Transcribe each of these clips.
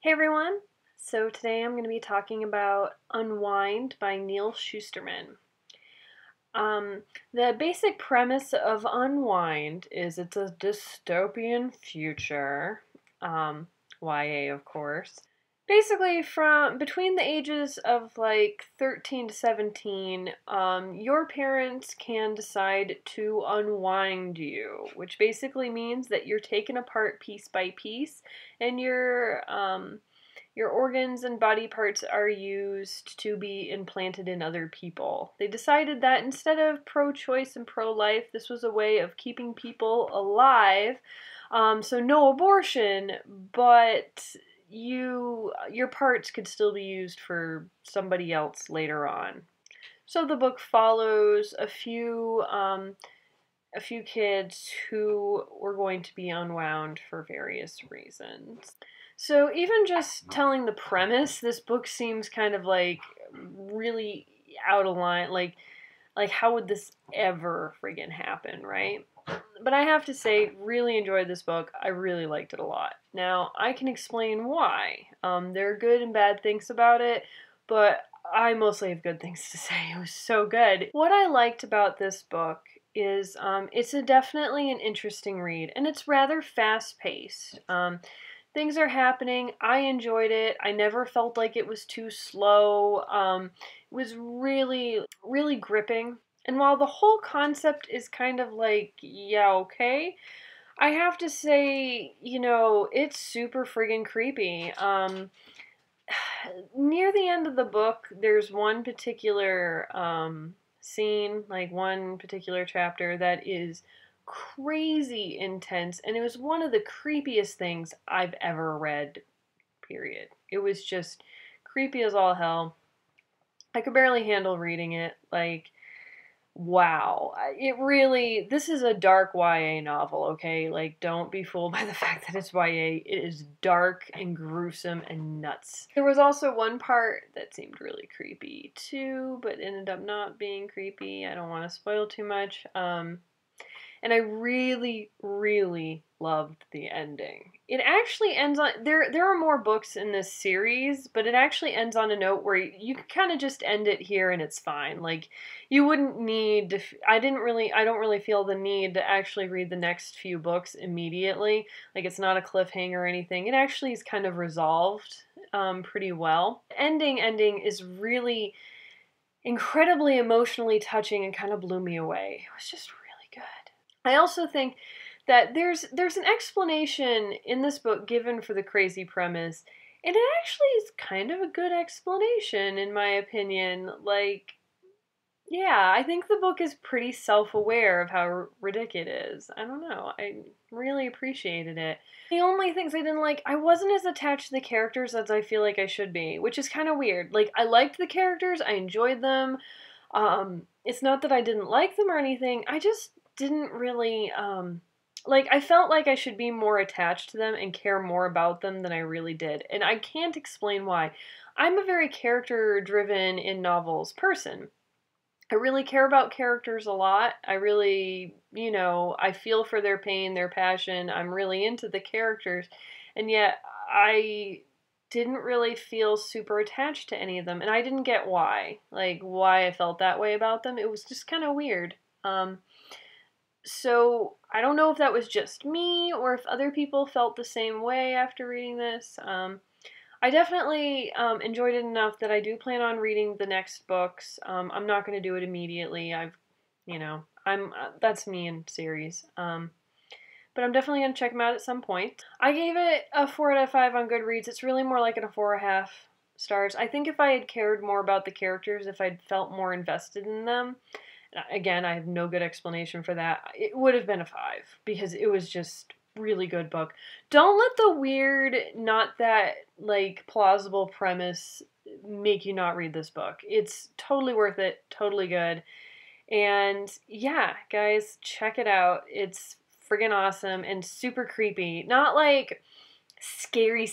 Hey everyone! So today I'm going to be talking about Unwind by Neal Shusterman. The basic premise of Unwind is it's a dystopian future, YA of course. Basically, from between the ages of like 13 to 17, your parents can decide to unwind you, which basically means that you're taken apart piece by piece, and your organs and body parts are used to be implanted in other people. They decided that instead of pro-choice and pro-life, this was a way of keeping people alive. So no abortion, but your parts could still be used for somebody else later on. So the book follows a few kids who were going to be unwound for various reasons. So even just telling the premise, this book seems kind of like really out of line. Like how would this ever friggin' happen, right? But I have to say, really enjoyed this book. I really liked it a lot. Now, I can explain why. There are good and bad things about it, but I mostly have good things to say. It was so good. What I liked about this book is it's definitely an interesting read, and it's rather fast-paced. Things are happening. I enjoyed it. I never felt like it was too slow. It was really, really gripping. And while the whole concept is kind of like, yeah, okay, I have to say, it's super friggin' creepy. Near the end of the book, there's one particular scene, like one particular chapter that is crazy intense, and it was one of the creepiest things I've ever read, period. It was just creepy as all hell. I could barely handle reading it. Like, wow. This is a dark YA novel, okay? Like, don't be fooled by the fact that it's YA. It is dark and gruesome and nuts. There was also one part that seemed really creepy too, but ended up not being creepy. I don't want to spoil too much. And I really, really loved the ending. It actually ends on, there are more books in this series, but it actually ends on a note where you can kind of just end it here and it's fine. Like, you wouldn't need to, I don't really feel the need to actually read the next few books immediately. Like, it's not a cliffhanger or anything. It actually is kind of resolved pretty well. The ending is really incredibly emotionally touching and kind of blew me away. It was just really good. I also think that there's an explanation in this book given for the crazy premise, and it actually is kind of a good explanation in my opinion. Like, yeah, I think the book is pretty self-aware of how ridiculous it is. I don't know. I really appreciated it. The only things I didn't like, I wasn't as attached to the characters as I feel like I should be, which is kind of weird. Like, I liked the characters, I enjoyed them. It's not that I didn't like them or anything. I just didn't really, like, I felt like I should be more attached to them and care more about them than I really did. And I can't explain why. I'm a very character-driven in novels person. I really care about characters a lot. I really, I feel for their pain, their passion. I'm really into the characters. And yet, I didn't really feel super attached to any of them. And I didn't get why. Like, why I felt that way about them. It was just kind of weird. So I don't know if that was just me or if other people felt the same way after reading this. I definitely enjoyed it enough that I do plan on reading the next books. I'm not going to do it immediately. That's me in series. But I'm definitely going to check them out at some point. I gave it a 4 out of 5 on Goodreads. It's really more like a 4.5 stars. I think if I had cared more about the characters, if I'd felt more invested in them, again, I have no good explanation for that, it would have been a 5 because it was just really good book. Don't let the weird, not that like plausible premise make you not read this book. It's totally worth it, totally good. And yeah, guys, check it out. It's friggin' awesome and super creepy. Not like scary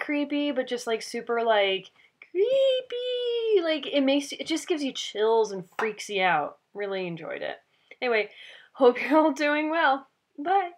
creepy, but just like super like creepy. Like it just gives you chills and freaks you out. Really enjoyed it. Anyway, hope you're all doing well. Bye.